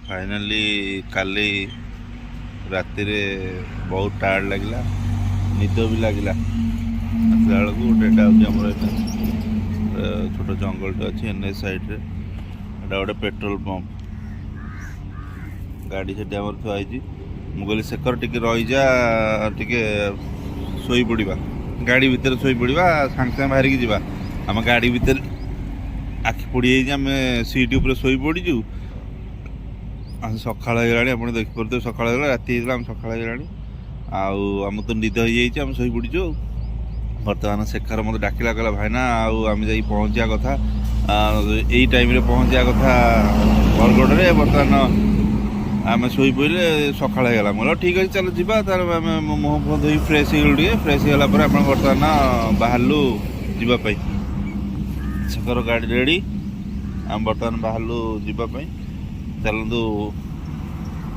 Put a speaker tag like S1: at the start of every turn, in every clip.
S1: Finally काली राति बहुत tired लगे निद भी लगे आसला बेलू गोटे छोट जंगल अच्छी एन एच साइड्रे गोटे पेट्रोल पंप गाड़ी से थुआई मुझे शेखर टी रहीजा टी शोई पड़ा गाड़ी भितर शोई पड़ा सांगे सांगे बाहर की जावा आम गाड़ी भितर आखि पोड़ी आम सीट उपर शोई पड़ीचु सकाल होगा आप देखिपे सकाल होगा राति आम सकाल होगा आम तो निद हो जाइए आम शोई पड़ीचु बर्तमान शेखर मत डाकिला कहला भाईना आम जा पहुँचा कथा यही टाइम पहुँचा कथा बरगढ़ बर्तमान आम शोई पड़े सका गला ठीक अच्छे चलो जीवा तार मुह फुह धोई फ्रेश हो फ्रेश होगा आप बर्तमान बाहरलु जावाई शेखर गाड़ी रेडी आम बर्तमान बाहरलु जावाई चलतु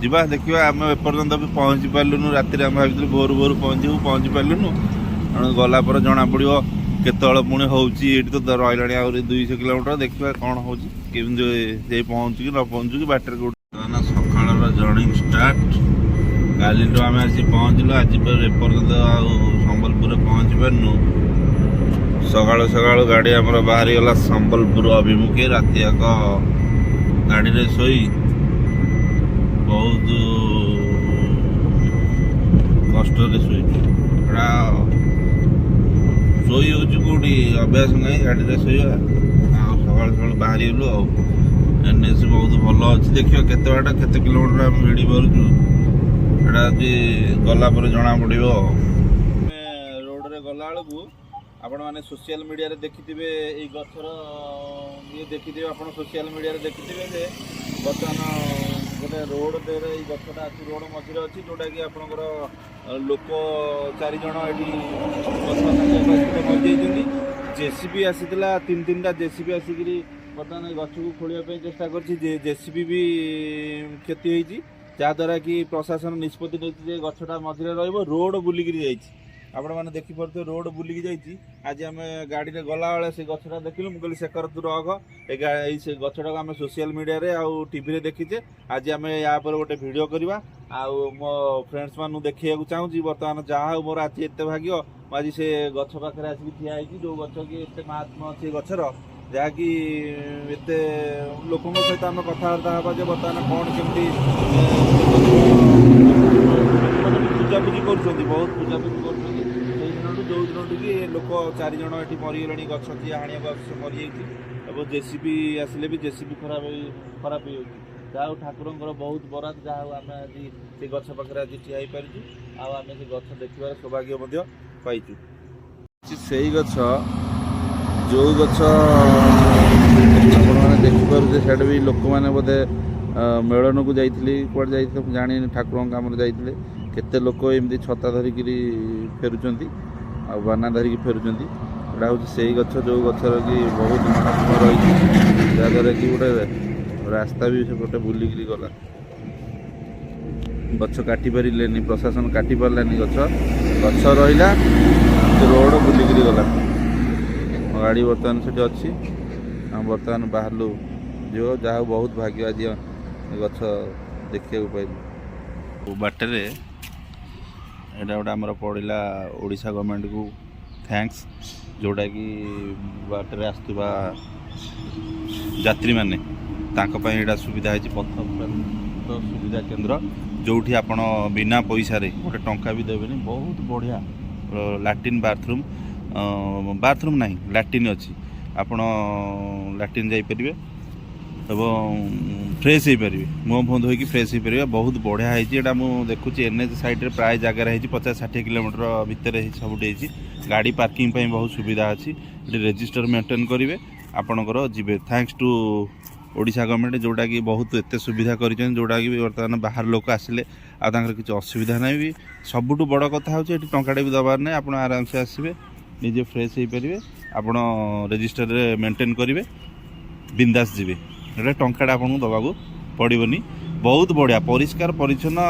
S1: जा देखा आम एपर्तंत भी पहुँची पार्लुनु राति आम भाई भोर भोर पहुँची पार्लुनु गला पर जना पड़ो केतल पुणी होची तो रही आहरी 200 किलोमीटर देखा कौन होची पहुँचु कि न पहुँचु कि बाटर कौट सकाल जर्निंग स्टार्ट काली आम आसी पहुँचलु आज एपर्तंत संबलपुर पहुँची पार्नु सकाल सकाल गाड़ी आम बाहरी गला संबलपुर अभिमुखे राति याक गाड़ी रे सोई बहुत कष्ट शोई शोई होटी अभ्यास नहीं गाड़ी रे शोवा सका सका बाहरी गलु एन एच बहुत भल अच्छी देखिए केते बाटा केते किलोमीटर आम भिड़ी पार्चु गला जना पड़ो रोड रे गला बेलू आपण मैंने सोशल मीडिया रे देखिथिबे ए गछर ये देखिथिबे आपण सोशल मीडिया रे देखिथिबे जे बर्तमान गोटे रोड देरे ए गछटा अछि रोड मझिरे अछि जोटा कि आपनकर लोक 4 जण एठी गछ संगे मरि जाइछन्ती जेसीबी आसीतिला 3-3टा जेसीबी आसिकरी बर्तमान गछ को खोलिया पे चेष्टा करछि जे जेसीबी भी क्षति होइछि जहाँद्वारा कि प्रशासन निष्पत्ति नेछि जे गछटा मझिरे रहइबो रोड बुलिकरी जाइछि आपण मैंने देखिपे रोड बुलिकी जाइए आज आम गाड़ी में गला बेले से गछटा देखिलु मुझे शेखर तू रख से गछटा आम सोशल मीडिया रे आउ टीवी रे देखीचे आज आम या पर गोटे वीडियो करवा मो फ्रेंड्स मानू देखा चाहूँगी बर्तमान जहाँ मोर आज एत भाग्य आज से गछ पाखे आसिक ठिया जो गछ कि एत महात्मा अच्छे गछर जहाँकि एत लोक सहित आम कथबार्ता हाँ बर्तमान कौन केमती पूजापूजी कर बहुत पूजापूजी कर जो दिन कि लोक 4 जण ये मरीगले गछ जी हाँ गछ मरी जाइए जेसीबी आसिले भी जेसीबी खराब हो जाऊ ठाकुर बहुत बरात जहाँ आम आज से गछ पाखे आज ठिया पारिचु आम से गछ देखिबार सौभाग्य पाइचु से गछ जो गछ आपने देखिपे सीडे भी लोक मैंने बोधे मेलन को जाइए कौटे जा जानी ठाकुर कम जाते केते लोक एमती छता धरिकी फेरुंच आ बाना धरिकी फेरुंच एटा हूँ से गछ जो गचर कि बहुत महात्मा रही जहाँद्वारा कि गोटे रास्ता भी सेपटे बुलिकी गला गछ काटी पारे प्रशासन काटी पारानी गछ गछ रहा रोड बुलिकी गला गाड़ी बर्तमान से अच्छी आम बर्तमान बाहरलु जो जहाँ बहुत भाग्य आज गछ देखा पाइल बाटर एटा गोटे आमर पड़ा ओडिशा गवर्नमेंट को थैंक्स जोटा कि बाटर आसुवा यात्री मैंने यहाँ सुविधा है पथ सुविधा केन्द्र जो आपण बिना पैसा रे गोटे टंका भी देवे बहुत बढ़िया लैट्रिन बाथरूम ना लैट्रिन अच्छी आपण लैट्रिन जापरेंगे फ्रेश हो पारे मुह फुह धोईकी फ्रेश हो पारे बहुत बढ़िया है मुझे देखुची एन एच साइड प्राय जगार 50-60 किलोमीटर भितर सबुठी गाड़ी पार्किंग बहुत सुविधा अच्छी ये रजिस्टर मेंटेन करेंगे आपणकर जीवे थैंक्स टू ओडिशा गवर्नमेंट जोटा कि बहुत एत सुविधा कर जोटा कि बर्तमान बाहर लोक आसिले किसी असुविधा ना भी सबुठ बड़ कथा हो टाटे भी दबार ना आप आराम से आसवे निजे फ्रेश हो पारे आप रजिस्टर मेंटेन करेंगे बिंदास जीवे गोटे टाटा आपको दवाक पड़ोनी बहुत बढ़िया परिष्कार परिच्छन्न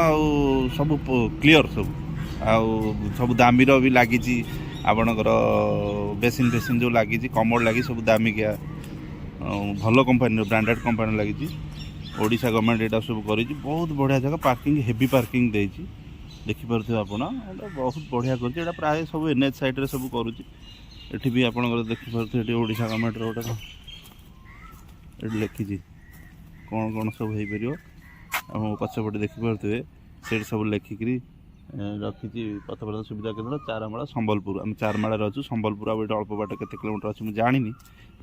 S1: सब क्लीयर सब दामीर भी लगी आपणकर बेसिन फेसिन जो लगी कमोड लगी सब दामिकिया भल कंपानी ब्रांडेड कंपानी लगी ओडिशा गवर्नमेंट एटा सब करी बहुत बढ़िया जगह पार्किंग हेवी पार्किंग देछि देखि परथे आपण एटा बहुत बढ़िया करछि एटा प्राय सब एनएच साइड रे सब करूछि एठी भी आपण देखि परथे एठी ओडिशा गवर्नमेंट रो एटा एठी लिखि छी कोन कोन सब हेई परियो हम पछपटे देखि परथे सेठ सब लिखिकरी रखी पथपथ सुविधा केन्द्र चारमाला संबलपुर आम चारमाला अच्छु संबलपुर आउ ये अल्प बाट केते किलोमीटर अच्छी मुझे जानी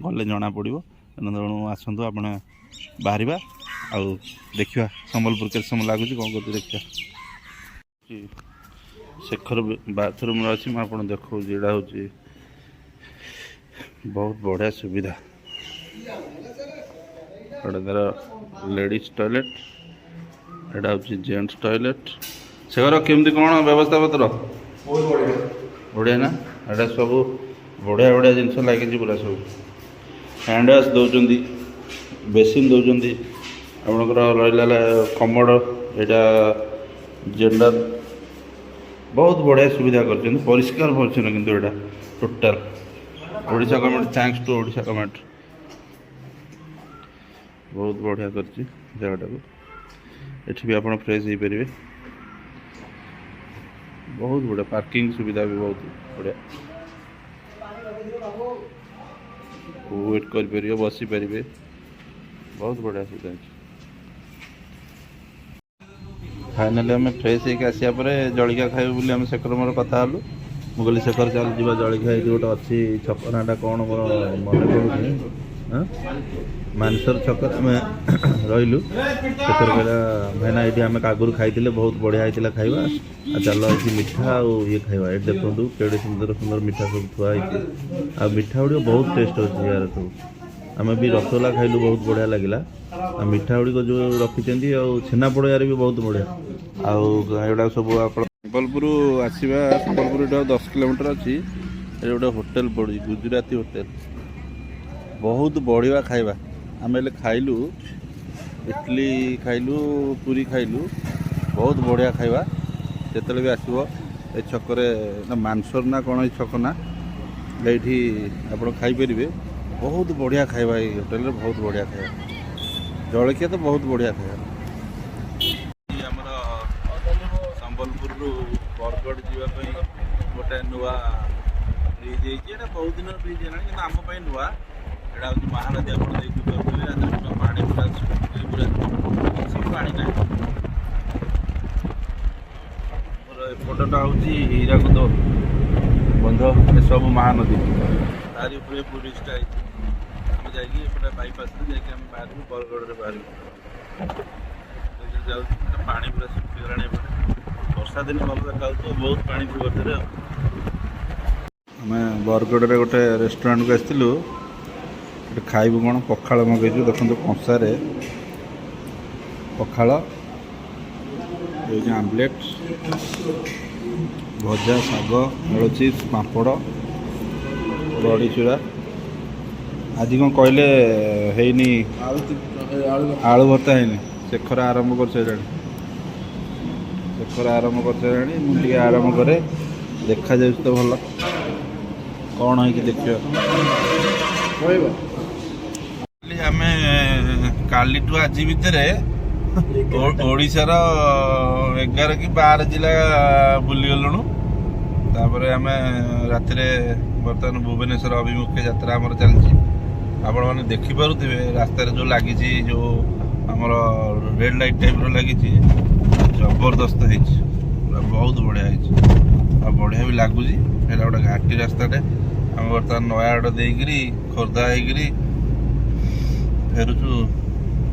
S1: गले जना पड़ो तेणु आसतु आप बाहर आउ देखा संबलपुर के समय लगुच कौन कर देखा शेखर बाथरूम अच्छी मुझे देखा यहाँ हूँ बहुत बढ़िया सुविधा तार लेडीज टॉयलेट एटा हूँ जेंट्स टॉयलेट सेगर केमती कौन व्यवस्था पत्र बढ़िया ना एटा सब बढ़िया बढ़िया जिनस लगी पूरा सब हैंड वाश दौरान बेसिन दौरान आपंकर रहा कमोड एटा जेंडर बहुत बढ़िया सुविधा कर परिष्कार परिच्छन्न किंतु एटा total Odisha government thanks to Odisha government बहुत बढ़िया कर जगटा को एठी भी आप फ्रेश हो पारे बहुत बढ़िया पार्किंग सुविधा भी बहुत बढ़िया वेट कर बसी पारे बहुत बढ़िया सुविधा है फाइनाली आम फ्रेश होकर आसिया जलिया खाइबू बोली आम शेखर मोर कथा हलु मुझे शेखर चल जा जलिया गोटे अच्छी छक नाटा कौन मन पड़ू मानसर छक आम रही शेखर कहला भाईना ये आम आगुरी खाई बहुत बढ़िया होता खाଇବା चल ये मिठा ये खाଇବା ये देखो केड़े सुंदर सुंदर मिठा सब थुआई आ मिठा गुड़ बहुत टेस्ट अच्छे यार सब आम भी रसगोला खाइलु बहुत बढ़िया लगे आ मिठा गुड़ जो रखिंट छेनापोड़ यार भी बहुत बढ़िया आउटा सब संबलपुर आसवा संबलपुर 10 किलोमीटर अच्छी गोटे होटेल पड़ी गुजराती होटेल बहुत बढ़िया खाଇବା आम खाइलु इडली खाइलु पूरी खाइलु बहुत बढ़िया खाଇବା जिते भी आसो ये छकरे ना मानसर ना कौन छक ना ये आप खाईपर बहुत बढ़िया खाଇବା ये होटेल बहुत बढ़िया खाଇବା जलखिया तो बहुत बढ़िया खाଇବା संबलपुर बरगढ़ जावाई गोटे नुआ ब्रिज है बहुत दिन ब्रिज है कि आम नुआ एटा हूँ महानदी आप पानी पूरा किसी पानी ना एपटा हूँ हीराकुद बंध ये सब महानदी तारी ब्रिजटा आम जापटे बाईपास बाहर बरगढ़ बाहर पानी पूरा सुखीगला वर्षा दिन भल देखा बहुत पानी थी आम बरगढ़ में गोटे रेस्टोरेंट को आसलु खाइबू कौन पखाड़ मगेचु देखो कंसार पखाड़ आमलेट भजा शाग आलू चिप्स पापड़ बड़ी चूड़ा आज कौन कहले हैनी आलू भर्ता है शेखर आरंभ कर शेखर आरंभ कर मुझे आरंभ करे देखा जाए तो भल कौन है कि देखिए आम काली टू आज भितर ओडिशार 11 कि 12 जिला बुलीगलुणु तापर आम राति बर्तमान भुवनेश्वर अभिमुखे यात्रा आमर चलती आपण मैंने देखिपे रास्तार जो लगी जो आमर रेड लाइट टाइप लगी जबरदस्त है बहुत बढ़िया है बढ़िया भी लगुच गोटे घाटी रास्ताटे आम बर्तमान नयागढ़ देकरी खोर्धा होकरी फेरुचु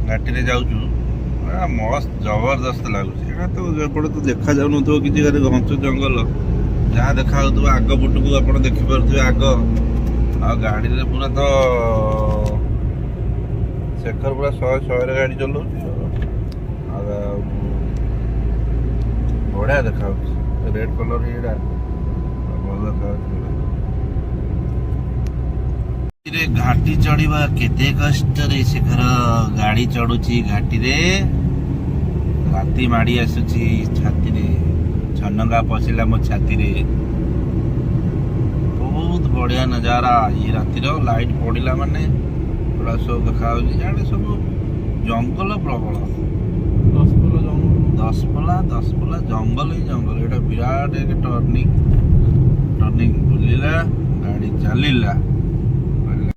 S1: घाटी जाऊँ मस्त जबरदस्त लगुच तो एपटे तो देखा जाऊन किसी घंच जंगल जहाँ देखा आग पटक आप देखिपे आग आ गाड़ी रे पूरा तो शेखर पूरा 100 गाड़ी चलाऊ बढ़िया देखा रेड कलर ये भल देखा घाटी चढ़ा केते कष्ट रे शेखर गाड़ी चढ़ुची घाटी रे राति माड़ी आसुची छाती रे छनगा पशिला मो छाती रे बहुत बढ़िया नजारा ये रातिर लाइट पड़ा माने पूरा सब देखा जाने सब जंगल प्रबल 10 पला जंगल ही जंगल। एटा विराट एक टर्निंग बुलिला गाड़ी चलिला।